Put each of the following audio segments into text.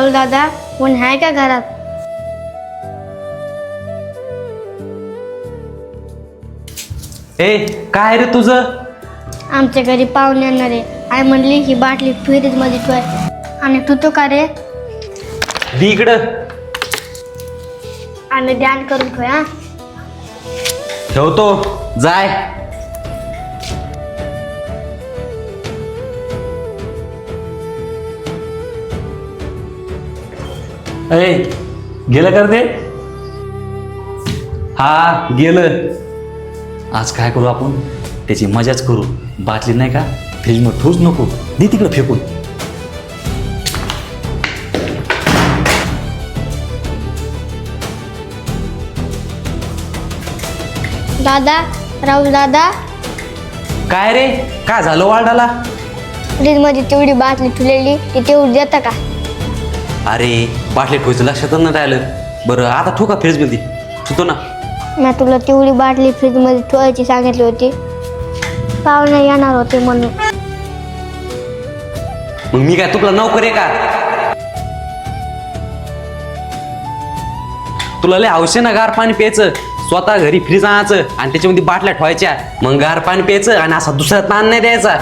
राहुल दादा कोण आहे का घरात? ए काय रे तुझं? आमच्या घरी पाहुणे येणार आहे. आई म्हणली ही बाटली फ्रीज मध्ये ठेव. आणि तू तो का रे? दी इकडं. आम्ही ध्यान करून ठेव हा. ठेवतो. जाय. ए गेलं कर ते? हा गेलं. आज काय करू आपण? त्याची मजाच करू. बाटली नाही का फ्रीजमध्ये ठेवूच नको. दे तिकडं फेकून. दादा, राहुल दादा, काय रे काय झालं वार्डाला? फ्रीज मध्ये तेवढी बाटली ठेवलेली ती तेवढी देता का? अरे बाटली ठेवायचं लक्षातच नाही राहिलं. बरं आता ठेवू का फ्रीजमध्ये? ठेवतो ना. मी तुला तेवढी बाटली फ्रीज मध्ये ठेवायची सांगितली होती. पाहुणे येणार होते म्हणून. मग मी काय तुला नोकर आहे का? तुला लय हौस आहे ना गार पाणी प्यायचं. स्वतः घरी फ्रीज आणायचं आणि त्याच्यामध्ये बाटल्या ठेवायच्या. मग गार पाणी प्यायचं आणि असा दुसरा ताण नाही द्यायचा.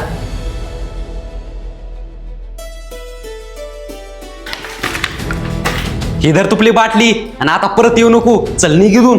ही धर तुपली बाटली आणि आता परत येऊ नको. चल निघ इथून.